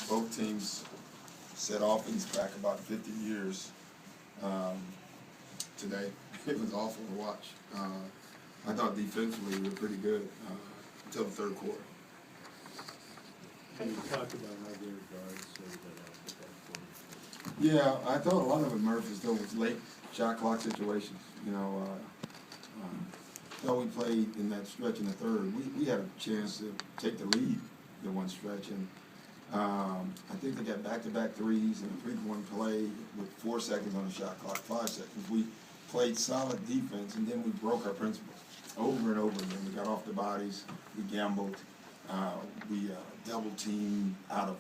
both teams set offense back about 50 years today. It was awful to watch. I thought defensively we were pretty good until the third quarter. Can you talk about how their guards saved that out at that point? Yeah, I thought a lot of it, Murph, is though was late shot clock situations. Though we played in that stretch in the third, we had a chance to take the lead in one stretch, and I think they got back-to-back threes and a 3-point play with 4 seconds on the shot clock, 5 seconds. We played solid defense, and then we broke our principles over and over again. We got off the bodies, we gambled, we double-teamed out of,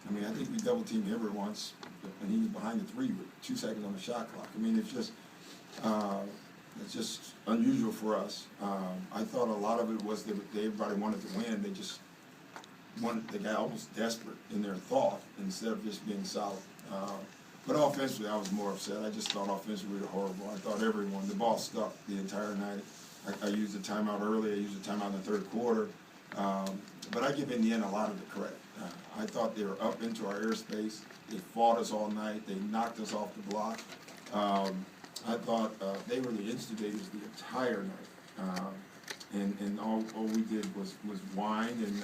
I think we double-teamed Everett once, and he was behind the 3 with 2 seconds on the shot clock. It's just unusual for us. I thought a lot of it was that everybody wanted to win. They just wanted, they got almost desperate in their thought instead of just being solid. But offensively, I was more upset. I just thought offensively we were horrible. I thought the ball stuck the entire night. I used a timeout early. I used a timeout in the third quarter. But I give Indiana a lot of the credit. I thought they were up into our airspace. They fought us all night. They knocked us off the block. I thought they were the instigators the entire night. And all we did was whine and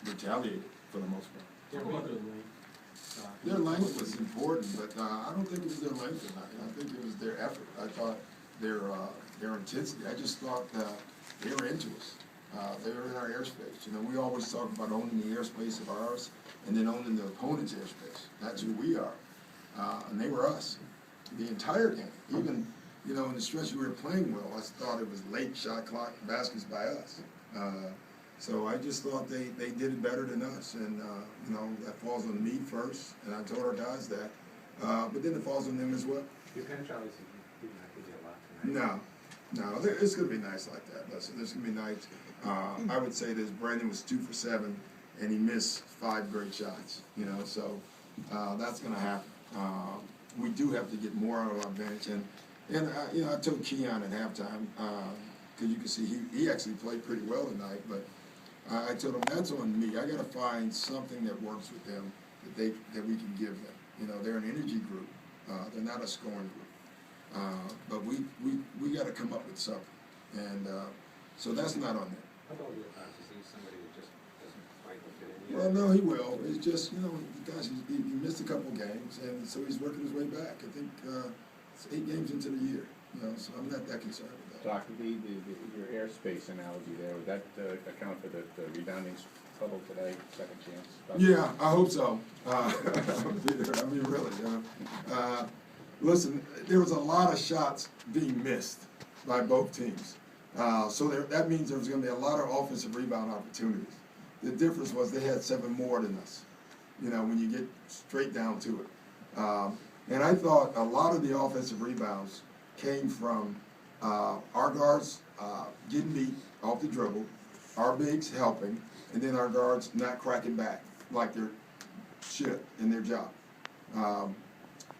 retaliate for the most part. Their length was important, but I don't think it was their length tonight. I think it was their effort. I thought their intensity. I just thought they were into us. They were in our airspace. We always talk about owning the airspace of ours and then owning the opponent's airspace. That's who we are. And they were us the entire game. Even, in the stretch we were playing well, I thought it was late shot clock baskets by us. So I just thought they did it better than us. And, that falls on me first. And I told our guys that. But then it falls on them as well. Your bench obviously did not give you a lot tonight. No, it's going to be nights like that. Listen, there's going to be nights. I would say this: Brandon was 2 for 7, and he missed 5 great shots. So that's going to happen. We do have to get more out of our bench, and I told Keon at halftime because you can see he actually played pretty well tonight. But I told him that's on me. I got to find something that works with them that we can give them. They're an energy group. They're not a scoring group. But we got to come up with something, and so that's not on them. How about your see somebody who just doesn't quite fit in? Well, no, he will. It's just gosh, he missed a couple games, and so he's working his way back. I think it's 8 games into the year, so I'm not that concerned with that. Dr. Your airspace analogy there, would that account for the rebounding trouble today, second chance? Yeah, I hope so. Really. Listen, there was a lot of shots being missed by both teams. So that means there was going to be a lot of offensive rebound opportunities. The difference was they had 7 more than us, when you get straight down to it. And I thought a lot of the offensive rebounds came from our guards getting beat off the dribble, our bigs helping, and then our guards not cracking back like they should in their job.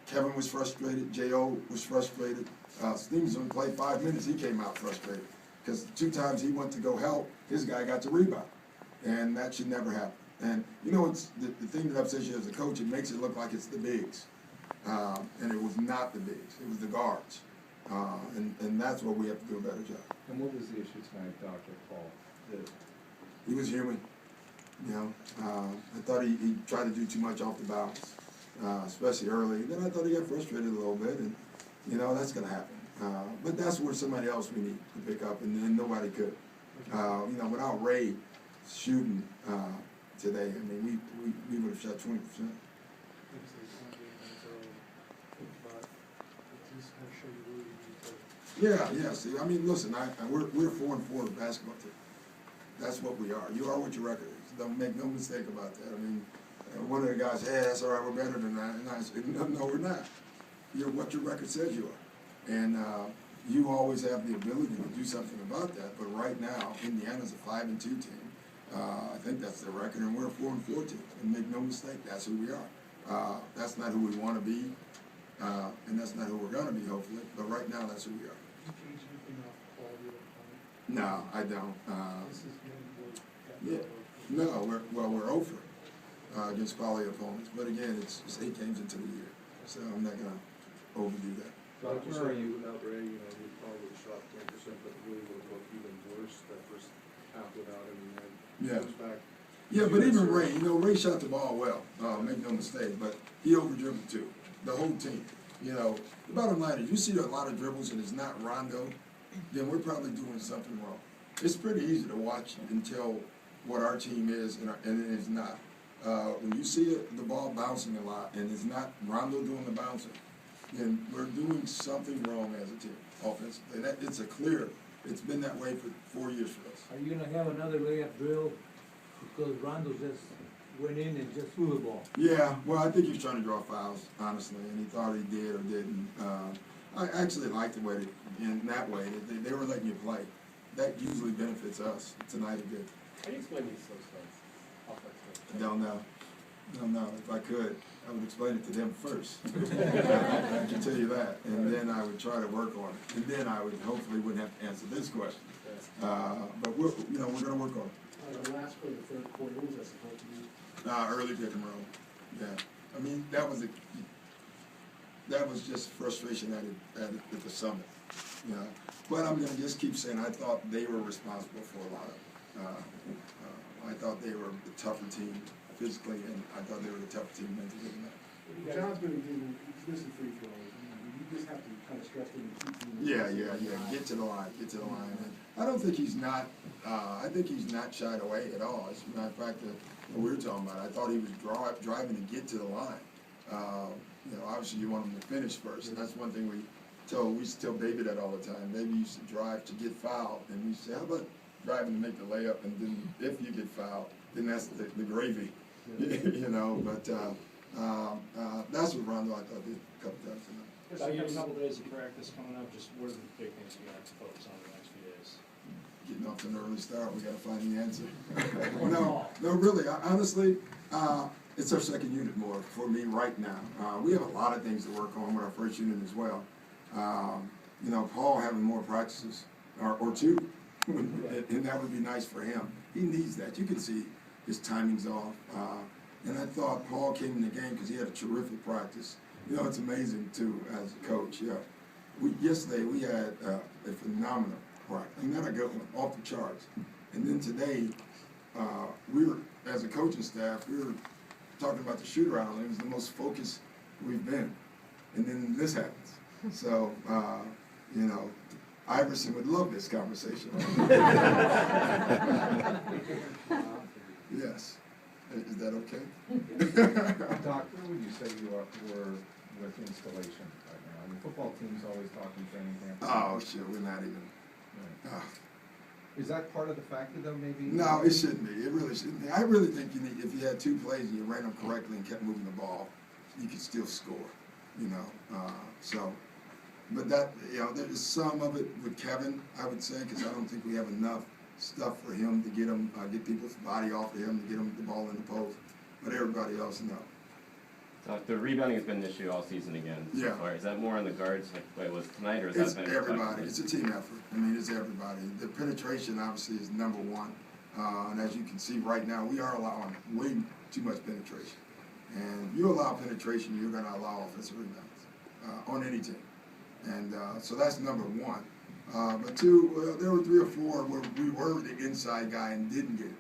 Kevin was frustrated. J.O. was frustrated. Stevens only played 5 minutes. He came out frustrated because 2 times he went to go help, his guy got to rebound. And that should never happen. And, it's the thing that upsets you as a coach, it makes it look like it's the bigs. And it was not the bigs. It was the guards. And that's what we have to do a better job. And what was the issue tonight, Dr. Paul? He was human. I thought he tried to do too much off the bounce, especially early. Then I thought he got frustrated a little bit, and that's going to happen. But that's where somebody else we need to pick up, and nobody could. Without Ray shooting today, we would have shot 20%. Yeah. See, listen, we're 4-4 basketball team. That's what we are. You are what your record is. Don't make no mistake about that. One of the guys, hey, that's all right, we're better than that. And I said, no, we're not. You're what your record says you are. And you always have the ability to do something about that. But right now, Indiana's a 5-2 team. I think that's the record, and we're a 4-4 team. And make no mistake, that's who we are. That's not who we want to be, and that's not who we're going to be, hopefully. But right now, that's who we are. No, I don't. Yeah. No, we're over against quality opponents, but again, it's 8 games into the year, so I'm not gonna overdo that. Like you said, without Ray, you know, we probably shot 10%, but really would have looked even worse that first half without him, and then Yeah. comes back. Yeah, but even Ray, Ray shot the ball well, make no mistake, but he over-dribbled too, the whole team. The bottom line is, you see a lot of dribbles and it's not Rondo, then we're probably doing something wrong. It's pretty easy to watch and tell what our team is and it is not. When you see the ball bouncing a lot and it's not Rondo doing the bouncing, then we're doing something wrong as a team, offensively. And it's been that way for 4 years for us. Are you gonna have another layup drill? Because Rondo just went in and just threw the ball. Yeah, well, I think he was trying to draw fouls, honestly, and he thought he did or didn't. I actually liked the way, in that way, that they were letting you play. That usually benefits us. Tonight it did. How do you explain these slow starts offensively? Don't know. If I could, I would explain it to them first. I can tell you that. And then I would try to work on it. And then I would hopefully wouldn't have to answer this question. But we're gonna work on it. The last play of the third quarter, what was that supposed to be? Early pick and roll. Yeah. I mean, that was just frustration at the summit. But I'm gonna just keep saying, I thought they were responsible for a lot of I thought they were the tougher team physically, and I thought they were the tougher team mentally than that. John's gonna do, he's missing free throws, you just have to kind of stress him and keep him. Yeah. Get to the line. And I don't think he's not. I think he's not shied away at all. As a matter of fact, what we were talking about, I thought he was driving to get to the line. Obviously you want him to finish first, and that's one thing we used to tell Baby that all the time. Baby used to drive to get fouled, and we say, how about driving to make the layup, and then if you get fouled, then that's the gravy. But that's what Rondo, I thought, did a couple times tonight. So you have a couple days of practice coming up, just what are the big things you have to focus on the next few days? Getting off to an early start, we gotta find the answer. No, really, honestly, it's our second unit more for me right now. We have a lot of things to work on with our first unit as well. Paul having more practices, or 2, and that would be nice for him. He needs that. You can see his timing's off. And I thought Paul came in the game because he had a terrific practice. It's amazing too, as a coach. Yesterday we had a phenomenal practice, not a good one, off the charts. And then today, we were, as a coaching staff, we were talking about the shoot around. It was the most focused we've been. And then this happens. So, Iverson would love this conversation. Yes. Is that okay? Doc, where would you say you were with installation right now? I mean, football teams always talking training camp. Oh, shit, we're not even. Right. Is that part of the factor, though, maybe? No, it shouldn't be. It really shouldn't be. I really think if you had 2 plays and you ran them correctly and kept moving the ball, you could still score, But that, there's some of it with Kevin, I would say, because I don't think we have enough stuff for him to get people's body off of him, to get him the ball in the post. But everybody else, no. The rebounding has been an issue all season again. So Yeah. far. Is that more on the guards, like it was tonight, or is It's that been everybody. It's a team effort. I mean, it's everybody. The penetration obviously is number 1, and as you can see right now, we are allowing way too much penetration. And you allow penetration, you're going to allow offensive rebounds on any team. And so that's number 1. But 2, there were 3 or 4 where we were the inside guy and didn't get it.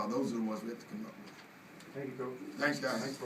Those are the ones we have to come up with. Thank you, Coach. Thanks, guys.